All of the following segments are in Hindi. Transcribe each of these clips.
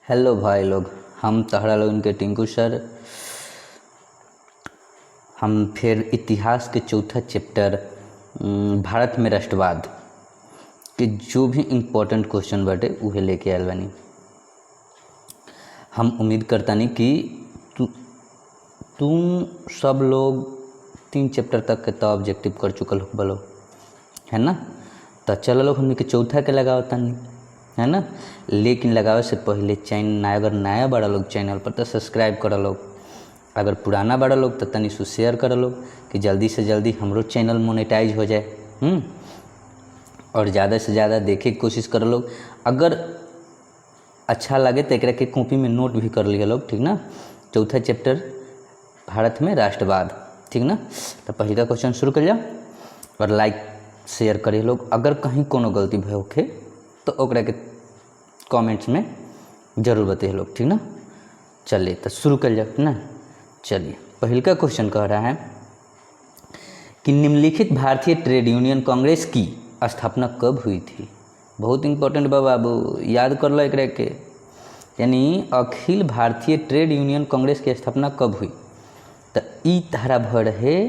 हेलो भाई लोग, हम तहरा लोगन के टिंकू सर। हम फिर इतिहास के चौथा चैप्टर भारत में राष्ट्रवाद के जो भी इम्पोर्टेंट क्वेश्चन बाटे उहे लेके आयल बानी। हम उम्मीद करतानी कि तुम सब लोग 3 चैप्टर तक के तो ऑब्जेक्टिव कर चुकल हो बोलो, है ना। तो चलो लोग हमने के चौथा के लगावतानी, है ना। लेकिन लगावे से पहले चैनल अगर नया बड़ा लोग चैनल पर तो सब्सक्राइब करा लोग, अगर पुराना बड़ा लोग तो तनी सु शेयर करा लोग कि जल्दी से जल्दी हमरो चैनल मोनेटाइज हो जाए। और ज़्यादा से ज़्यादा देखे की कोशिश करा लोग। अगर अच्छा लगे तो एक के कॉपी में नोट भी कर लिया लोग, ठीक ना। चौथा चैप्टर भारत में राष्ट्रवाद, ठीक ना। तो पहले का क्वेश्चन शुरू कर जाओ और लाइक शेयर करिए लोग। अगर कहीं कोनो गलती भय होखे तो ओकरा के कमेंट्स में जरूर बताइए लोग, ठीक ना। चलिए तो शुरू कर जाओ ना। चलिए पहले का क्वेश्चन कह रहा है कि निम्नलिखित भारतीय ट्रेड यूनियन कांग्रेस की स्थापना कब हुई थी। बहुत इंपॉर्टेंट बा बाबू, याद कर लो एक के। यानी अखिल भारतीय ट्रेड यूनियन कांग्रेस की स्थापना कब हुई। तो ई तारा भर है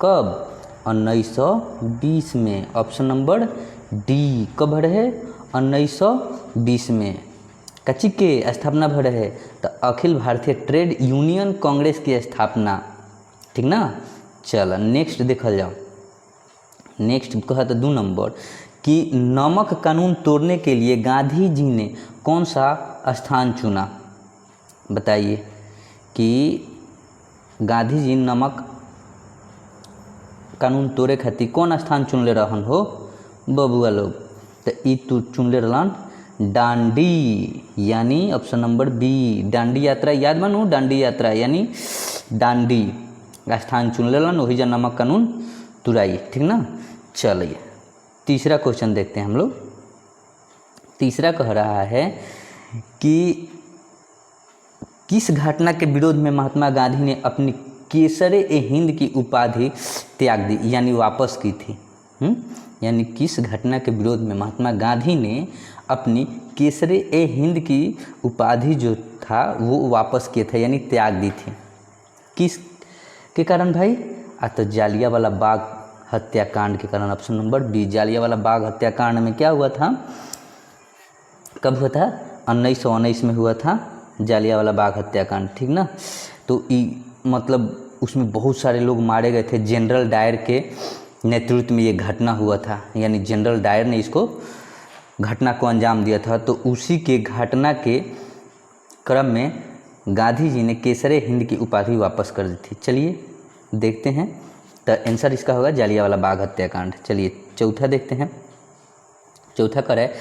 कब, 1920 में। ऑप्शन नंबर डी कब भर है, 1920 में। कच्ची के स्थापना भर है तो अखिल भारतीय ट्रेड यूनियन कांग्रेस की स्थापना, ठीक ना। चल नेक्स्ट देखल जाओ। नेक्स्ट कहा तो 2 नंबर कि नमक कानून तोड़ने के लिए गांधी जी ने कौन सा स्थान चुना। बताइए कि गांधी जी नमक कानून तोड़े खातिर कौन स्थान चुनले रहन हो बबुआ लोग। तो ई तू चुनले रहन डांडी, यानी ऑप्शन नंबर बी डांडी यात्रा। याद मानो डांडी यात्रा यानी डांडी स्थान चुन लेलन, वही जन नमक कानून तुराई, ठीक ना। चलिए तीसरा क्वेश्चन देखते हैं हम लोग। तीसरा कह रहा है कि किस घटना के विरोध में महात्मा गांधी ने अपनी केसर-ए-हिंद की उपाधि त्याग दी, यानी वापस की थी। यानी किस घटना के विरोध में महात्मा गांधी ने अपनी केसर-ए-हिंद की उपाधि जो था वो वापस किए थे, यानी त्याग दी थी। किस के कारण भाई, तो जालियांवाला बाग हत्याकांड के कारण। Option number B Jallianwala Bagh हत्याकांड में क्या हुआ था, कब हुआ था, 1919 में हुआ था जालियांवाला बाग हत्याकांड, ठीक ना। तो मतलब उसमें बहुत सारे लोग मारे गए थे। जनरल डायर के नेतृत्व में ये घटना हुआ था, यानी जनरल डायर ने इसको घटना को अंजाम दिया था। तो उसी के घटना के क्रम में गांधी जी ने केसर-ए-हिंद की उपाधि वापस कर दी थी। चलिए देखते हैं, तो आंसर इसका होगा जालियांवाला बाग हत्याकांड। चलिए चौथा देखते हैं। चौथा कर है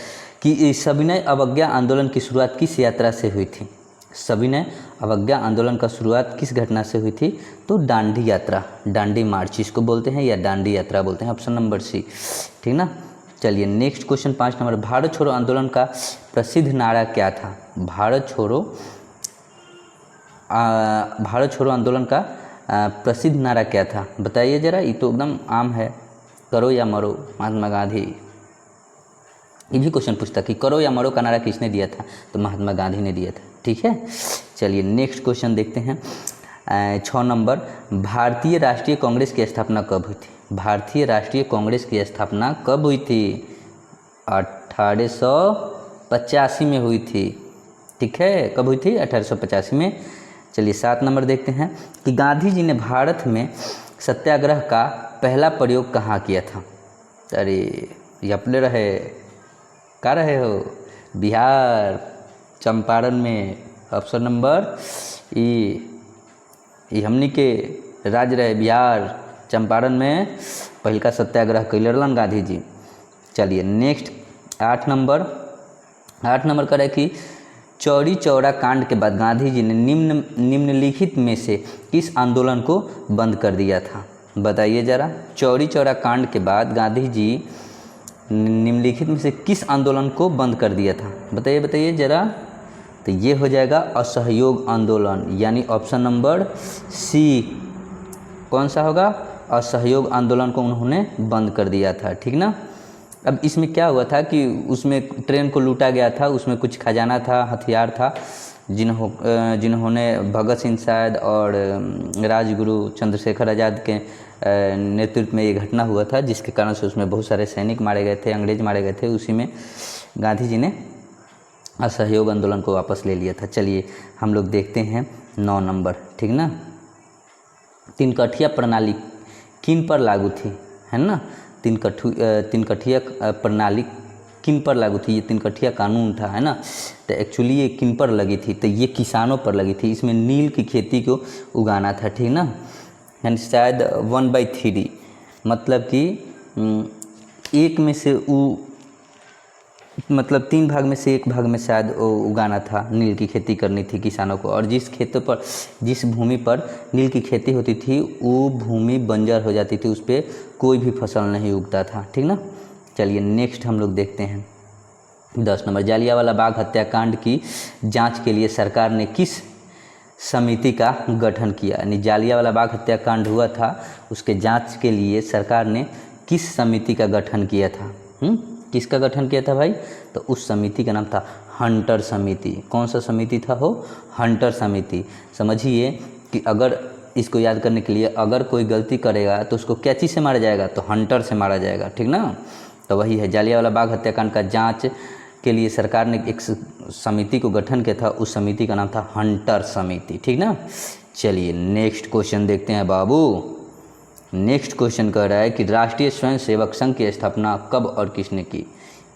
कि सविनय अवज्ञा आंदोलन की शुरुआत किस यात्रा से हुई थी। सविनय अवज्ञा आंदोलन का शुरुआत किस घटना से हुई थी, तो डांडी यात्रा, डांडी मार्च इसको बोलते हैं या डांडी यात्रा बोलते हैं। ऑप्शन नंबर सी, ठीक ना। चलिए नेक्स्ट क्वेश्चन 5 नंबर, भारत छोड़ो आंदोलन का प्रसिद्ध नारा क्या था। भारत छोड़ो आंदोलन का प्रसिद्ध नारा क्या था, बताइए जरा। ये तो एकदम आम है, करो या मरो, महात्मा गांधी। ये भी क्वेश्चन पूछता कि करो या मरो का नारा किसने दिया था, तो महात्मा गांधी ने दिया था, ठीक है। चलिए नेक्स्ट क्वेश्चन देखते हैं। 6 नंबर, भारतीय राष्ट्रीय कांग्रेस की स्थापना कब हुई थी। भारतीय राष्ट्रीय कांग्रेस की स्थापना कब हुई थी, 1885 में हुई थी, ठीक है। कब हुई थी, 1885 में। चलिए 7 नंबर देखते हैं कि गांधी जी ने भारत में सत्याग्रह का पहला प्रयोग कहाँ किया था। अरे ये अपने रहे का रहे हो, बिहार चंपारण में। ऑप्शन नंबर ई हमनी के राज्य रहे बिहार चंपारण में पहल का सत्याग्रह कैले रहलन गांधी जी। चलिए नेक्स्ट 8 नंबर करे कि चौरी चौरा कांड के बाद गांधी जी ने निम्नलिखित में से किस आंदोलन को बंद कर दिया था। बताइए जरा, चौरी चौरा कांड के बाद गांधी जी निम्नलिखित में से किस आंदोलन को बंद कर दिया था, बताइए जरा। तो ये हो जाएगा असहयोग आंदोलन, यानी ऑप्शन नंबर सी कौन सा होगा, असहयोग आंदोलन को उन्होंने बंद कर दिया था, ठीक ना। अब इसमें क्या हुआ था कि उसमें ट्रेन को लूटा गया था, उसमें कुछ खजाना था, हथियार था, जिन्होंने भगत सिंह शायद और राजगुरु चंद्रशेखर आज़ाद के नेतृत्व में ये घटना हुआ था, जिसके कारण से उसमें बहुत सारे सैनिक मारे गए थे, अंग्रेज मारे गए थे। उसी में गांधी जी ने असहयोग आंदोलन को वापस ले लिया था। चलिए हम लोग देखते हैं 9 नंबर, ठीक ना। तीनकठिया प्रणाली किन पर लागू थी, है ना। तीनकठिया प्रणाली किन पर लागू थी, ये तीनकठिया कानून था, है ना। तो एक्चुअली ये किन पर लगी थी, तो ये किसानों पर लगी थी। इसमें नील की खेती को उगाना था, ठीक ना। यानी शायद 1/3 मतलब कि एक में से मतलब 3 भाग में से 1 भाग में शायद उगाना था, नील की खेती करनी थी किसानों को। और जिस भूमि पर नील की खेती होती थी वो भूमि बंजर हो जाती थी, उस पर कोई भी फसल नहीं उगता था, ठीक ना। चलिए नेक्स्ट हम लोग देखते हैं 10 नंबर। जालियांवाला बाग हत्याकांड की जांच के लिए सरकार ने किस समिति का गठन किया। यानी जालियांवाला बाग हत्याकांड हुआ था, उसके जांच के लिए सरकार ने किस समिति का गठन किया था। किसका गठन किया था भाई, तो उस समिति का नाम था हंटर समिति। कौन सा समिति था हो, हंटर समिति। समझिए कि अगर इसको याद करने के लिए, अगर कोई गलती करेगा तो उसको क्या चीज़ से मारा जाएगा, तो हंटर से मारा जाएगा, ठीक ना। तो वही है, जालियांवाला बाग हत्याकांड का जांच के लिए सरकार ने एक समिति को गठन किया था, उस समिति का नाम था हंटर समिति, ठीक ना। चलिए नेक्स्ट क्वेश्चन देखते हैं बाबू। नेक्स्ट क्वेश्चन कह रहा है कि राष्ट्रीय स्वयंसेवक संघ की स्थापना कब और किसने की।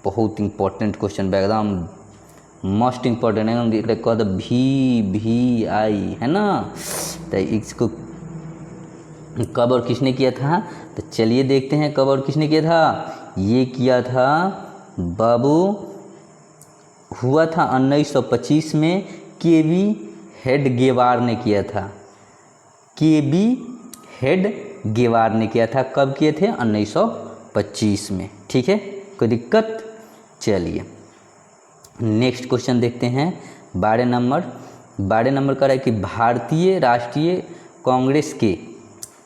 बहुत इंपॉर्टेंट क्वेश्चन, एकदम मोस्ट इम्पॉर्टेंट, एकदम कह दो VVI, है ना। तो इसको कब और किसने किया था, तो चलिए देखते हैं कब और किसने किया था। ये किया था बाबू, हुआ था 1925 में, KB हेडगेवार ने किया था। KB हेडगेवार ने किया था। कब किए थे, 1925 में, ठीक है, कोई दिक्कत। चलिए नेक्स्ट क्वेश्चन देखते हैं 12 नंबर। 12 नंबर का है कि भारतीय राष्ट्रीय कांग्रेस के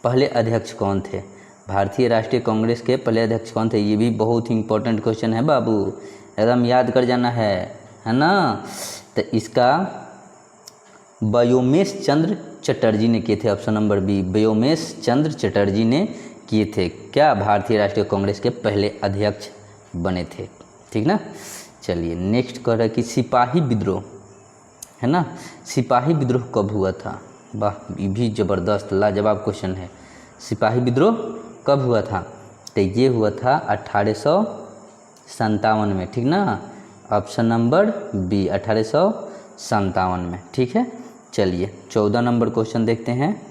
पहले अध्यक्ष कौन थे। भारतीय राष्ट्रीय कांग्रेस के पहले अध्यक्ष कौन थे, ये भी बहुत ही इंपॉर्टेंट क्वेश्चन है बाबू, एकदम याद कर जाना है ना। तो इसका व्योमेश चंद्र चटर्जी ने किए थे, ऑप्शन नंबर B, व्योमेश चंद्र चटर्जी ने किए थे। क्या भारतीय राष्ट्रीय कांग्रेस के पहले अध्यक्ष बने थे, ठीक ना। चलिए नेक्स्ट कह रहा है कि सिपाही विद्रोह, है ना, सिपाही विद्रोह कब हुआ था। वाह, ये भी ज़बरदस्त लाजवाब क्वेश्चन है। सिपाही विद्रोह कब हुआ था, तो ये हुआ था 1857 में, ठीक ना। ऑप्शन नंबर B 1857 में, ठीक है। चलिए 14 नंबर क्वेश्चन देखते हैं।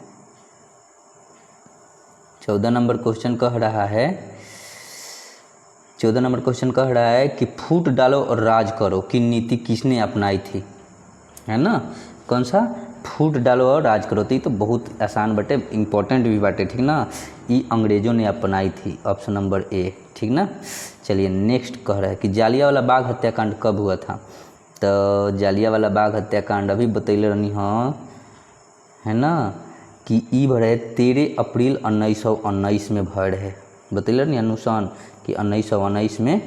14 नंबर क्वेश्चन कह रहा है, 14 नंबर क्वेश्चन कह रहा है कि फूट डालो और राज करो की नीति किसने अपनाई थी, है ना। कौन सा, फूट डालो और राज करो। तो ये तो बहुत आसान बटे, इंपॉर्टेंट भी बाटे, ठीक ना। ये अंग्रेज़ों ने अपनाई थी, ऑप्शन नंबर A, ठीक ना। चलिए नेक्स्ट कह रहा है कि जालियांवाला बाग हत्याकांड कब हुआ था। तो जालियांवाला बाग हत्याकांड अभी बतैले रहनी हाँ, है ना, कि ई भरे 13 अप्रैल 1919 में भर है। बतैले रहनी अनुसान कि 1919 में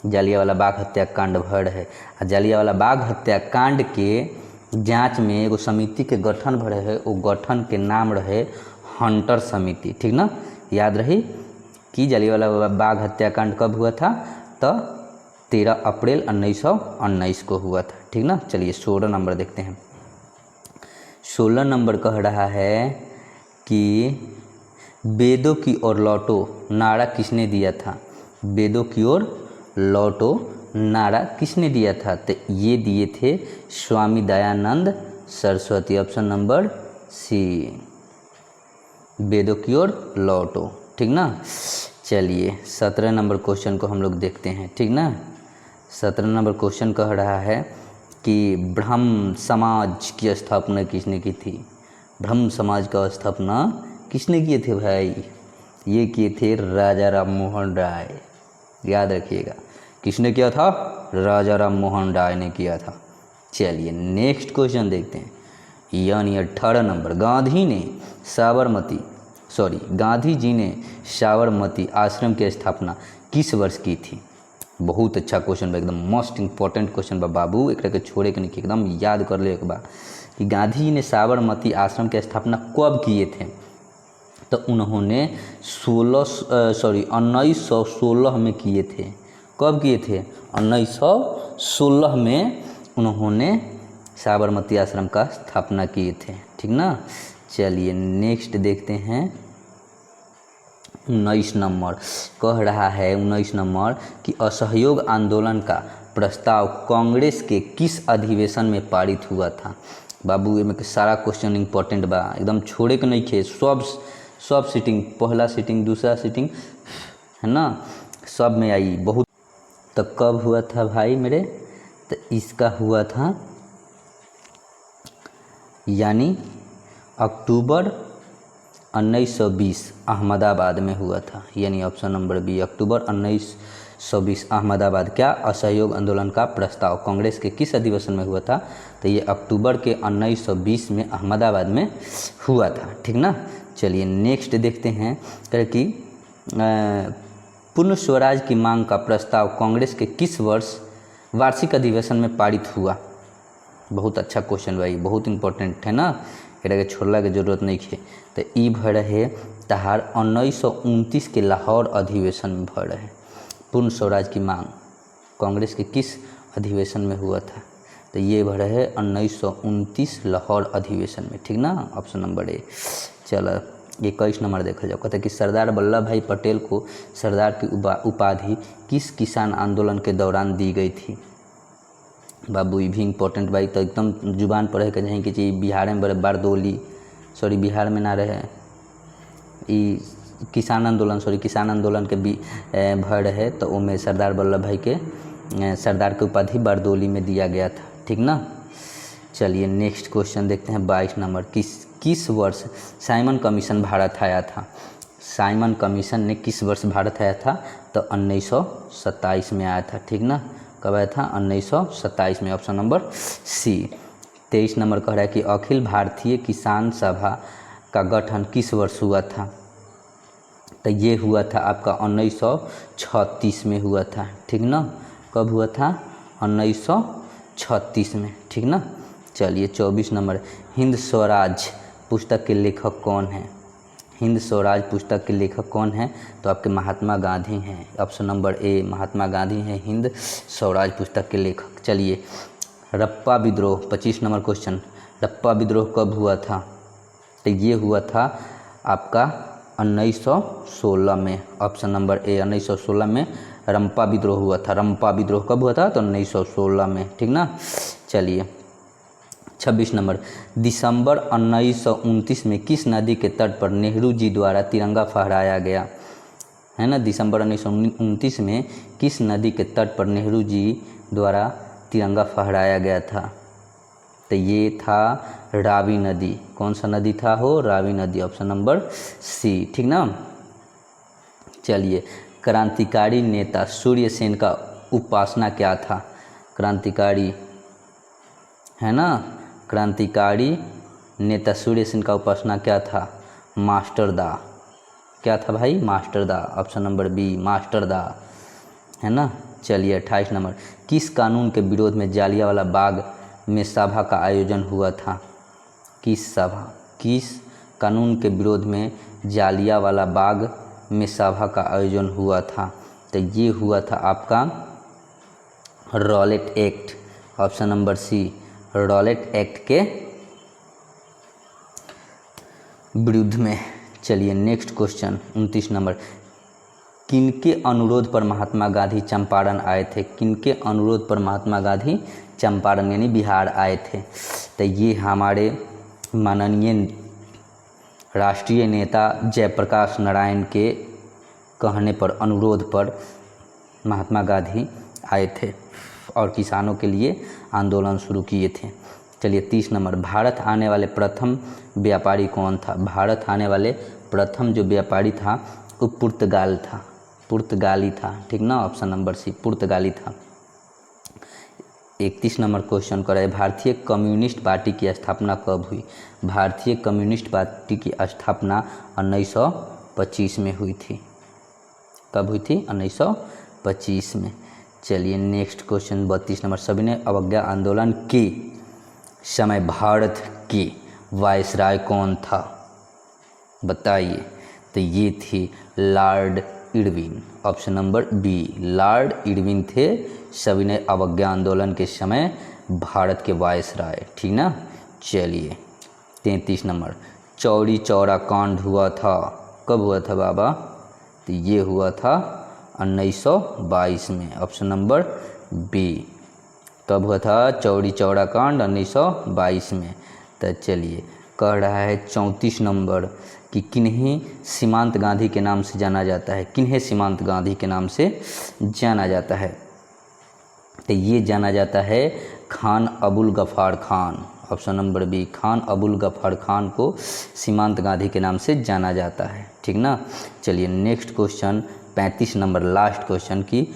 जालियांवाला बाग हत्याकांड भर है। आ जालियांवाला बाग हत्याकांड के जांच में एगो समिति के गठन भरे है, वो गठन के नाम रहे हंटर समिति, ठीक ना। याद रही कि जालियांवाला बाग हत्याकांड कब हुआ था, तो 13 अप्रैल 1919 को हुआ था, ठीक ना। चलिए 16 नंबर देखते हैं। 16 नंबर कह रहा है कि वेदों की ओर लौटो नारा किसने दिया था। वेदों की ओर लौटो नारा किसने दिया था, तो ये दिए थे Swami Dayanand Saraswati, option number C, वेदों की ओर लौटो, ठीक ना। चलिए 17 नंबर क्वेश्चन को हम लोग देखते हैं, ठीक ना। 17 नंबर क्वेश्चन कह रहा है कि ब्रह्म समाज की स्थापना किसने की थी। ब्रह्म समाज का स्थापना किसने किए थे भाई, ये किए थे राजा राम मोहन राय, याद रखिएगा। किसने किया था, राजा राम मोहन राय ने किया था। चलिए नेक्स्ट क्वेश्चन देखते हैं, यानी 18 नंबर। गांधी जी ने साबरमती आश्रम की स्थापना किस वर्ष की थी? बहुत अच्छा क्वेश्चन बा, एकदम मोस्ट इम्पॉर्टेंट क्वेश्चन बा बाबू, एक के छोड़े के नहीं, एकदम याद कर ले एक बार कि गांधी जी ने साबरमती आश्रम की स्थापना कब किए थे? तो उन्होंने 1916 में किए थे। कब किए थे? 1916 में उन्होंने साबरमती आश्रम का स्थापना किए थे, ठीक ना। चलिए नेक्स्ट देखते हैं 19 नंबर। कह रहा है 19 नंबर कि असहयोग आंदोलन का प्रस्ताव कांग्रेस के किस अधिवेशन में पारित हुआ था? बाबू में सारा क्वेश्चन इंपॉर्टेंट बा, एकदम छोड़े के नहीं खे, सब सीटिंग, पहला सीटिंग दूसरा सीटिंग है ना, सब में आई बहुत। तो कब हुआ था भाई मेरे? तो इसका हुआ था यानी अक्टूबर 1920 अहमदाबाद में हुआ था, यानी ऑप्शन नंबर बी अक्टूबर 1920 अहमदाबाद। क्या? असहयोग आंदोलन का प्रस्ताव कांग्रेस के किस अधिवेशन में हुआ था? तो ये अक्टूबर के 1920 में अहमदाबाद में हुआ था, ठीक ना। चलिए नेक्स्ट देखते हैं कि पूर्ण स्वराज की मांग का प्रस्ताव कांग्रेस के किस वर्ष वार्षिक अधिवेशन में पारित हुआ? बहुत अच्छा क्वेश्चन भाई, बहुत इंपॉर्टेंट है ना, एकरा के छोड़ला के जरूरत नहीं है। तो ई भर रहे तहार 1929 के लाहौर अधिवेशन में भर रहे। पूर्ण स्वराज की मांग कांग्रेस के किस अधिवेशन में हुआ था? तो ये भर रहे 1929 लाहौर अधिवेशन में, ठीक ना, ऑप्शन नंबर ए। चलो 21 नंबर देखा जाओ, कहते हैं कि सरदार वल्लभ भाई पटेल को सरदार की उपाधि किस किसान आंदोलन के दौरान दी गई थी? बाबू ये भी इम्पोर्टेंट भाई, तो एकदम जुबान पर रह के जाए कि जी बिहार में बड़े बारदोली, सॉरी बिहार में ना रहे, ई किसान आंदोलन के भी भर रहे, तो उनमें सरदार वल्लभ भाई के सरदार की उपाधि बारदोली में दिया गया था, ठीक ना। चलिए नेक्स्ट क्वेश्चन देखते हैं 22 नंबर। किस वर्ष साइमन कमीशन भारत आया था? साइमन कमीशन ने किस वर्ष भारत आया था? तो 1927 में आया था, ठीक ना। कब आया था? 1927 में, ऑप्शन नंबर सी। 23 नंबर कह रहा है कि अखिल भारतीय किसान सभा का गठन किस वर्ष हुआ था? तो ये हुआ था आपका 1936 में हुआ था, ठीक ना। कब हुआ था? 1936 में, ठीक ना। चलिए 24 नंबर। हिंद स्वराज पुस्तक के लेखक कौन है? हिंद स्वराज पुस्तक के लेखक कौन है? तो आपके महात्मा गांधी हैं, option number A Mahatma Gandhi हैं हिंद स्वराज पुस्तक के लेखक। चलिए रप्पा विद्रोह 25 नंबर क्वेश्चन। रप्पा विद्रोह कब हुआ था? तो ये हुआ था आपका 1916 में, ऑप्शन नंबर ए 1916 में रंपा विद्रोह हुआ था। रंपा विद्रोह कब हुआ था? तो 1916 में, ठीक ना। चलिए 26 नंबर। दिसंबर 1929 में किस नदी के तट पर नेहरू जी द्वारा तिरंगा फहराया गया? है ना, दिसंबर 1929 में किस नदी के तट पर नेहरू जी द्वारा तिरंगा फहराया गया था? तो ये था रावी नदी। कौन सा नदी था हो? रावी नदी, ऑप्शन नंबर सी, ठीक ना। चलिए क्रांतिकारी नेता सूर्य सेन का उपासना क्या था? क्रांतिकारी है ना, क्रांतिकारी नेता सूर्य सेन का उपासना क्या था? मास्टर दा। क्या था भाई? मास्टर दा, ऑप्शन नंबर बी मास्टर दा, है ना। चलिए 28 नंबर। किस कानून के विरोध में जालियांवाला बाग में सभा का आयोजन हुआ था? किस कानून के विरोध में जालियांवाला बाग में सभा का आयोजन हुआ था? तो ये हुआ था आपका Rowlatt Act, option number C Rowlatt Act के विरुद्ध में। चलिए नेक्स्ट क्वेश्चन 29 नंबर। किनके अनुरोध पर महात्मा गांधी चंपारण आए थे? किनके अनुरोध पर महात्मा गांधी चंपारण यानी बिहार आए थे? तो ये हमारे माननीय राष्ट्रीय नेता जयप्रकाश नारायण के कहने पर, अनुरोध पर महात्मा गांधी आए थे और किसानों के लिए आंदोलन शुरू किए थे। चलिए 30 नंबर। भारत आने वाले प्रथम व्यापारी कौन था? भारत आने वाले प्रथम जो व्यापारी था वो पुर्तगाली था, ठीक ना, ऑप्शन नंबर सी पुर्तगाली था। 31 नंबर क्वेश्चन कर रहे हैं, भारतीय कम्युनिस्ट पार्टी की स्थापना कब हुई? भारतीय कम्युनिस्ट पार्टी की स्थापना 1925 में हुई थी। कब हुई थी? 1925 में। चलिए नेक्स्ट क्वेश्चन 32 नंबर, सविनय अवज्ञा आंदोलन के समय भारत के वायसराय कौन था? बताइए। तो ये थे Lord Irwin. Option number B, Lord Irwin थे सविनय अवज्ञा आंदोलन के समय भारत के वायसराय, ठीक ना। चलिए 33 नंबर, चौरी चौरा कांड हुआ था, कब हुआ था बाबा? तो ये हुआ था 1922 में। ऑप्शन नंबर बी, कब हुआ था चौरी चौरा कांड? 1922 में। तो चलिए कह रहा है 34 नंबर कि किन्हें सीमांत गांधी के नाम से जाना जाता है? किन्हें सीमांत गांधी के नाम से जाना जाता है? तो ये जाना जाता है Khan Abul Ghaffar Khan. Option number B, Khan Abul Ghaffar Khan को सीमांत गांधी के नाम से जाना जाता है, ठीक ना। चलिए next question 35 number, last question की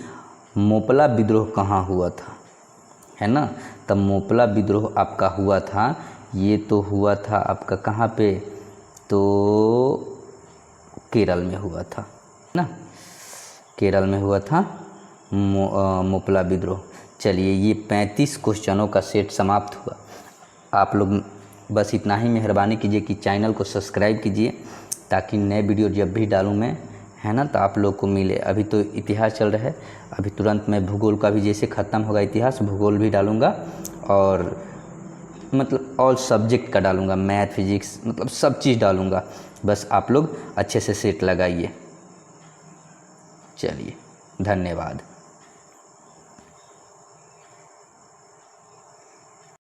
मोपला विद्रोह कहाँ हुआ था? है ना। तब मोपला विद्रोह आपका हुआ था, ये तो हुआ था आपका कहाँ पे? तो केरल में हुआ था ना, केरल में हुआ था मोपला विद्रोह। चलिए ये 35 क्वेश्चनों का सेट समाप्त हुआ। आप लोग बस इतना ही मेहरबानी कीजिए कि चैनल को सब्सक्राइब कीजिए ताकि नए वीडियो जब भी डालूँ मैं, है ना, तो आप लोग को मिले। अभी तो इतिहास चल रहा है, अभी तुरंत मैं भूगोल का भी जैसे ख़त्म होगा इतिहास, भूगोल भी डालूँगा और मतलब ऑल सब्जेक्ट का डालूँगा, मैथ फिजिक्स मतलब सब चीज़ डालूँगा। बस आप लोग अच्छे से सेट लगाइए। चलिए धन्यवाद।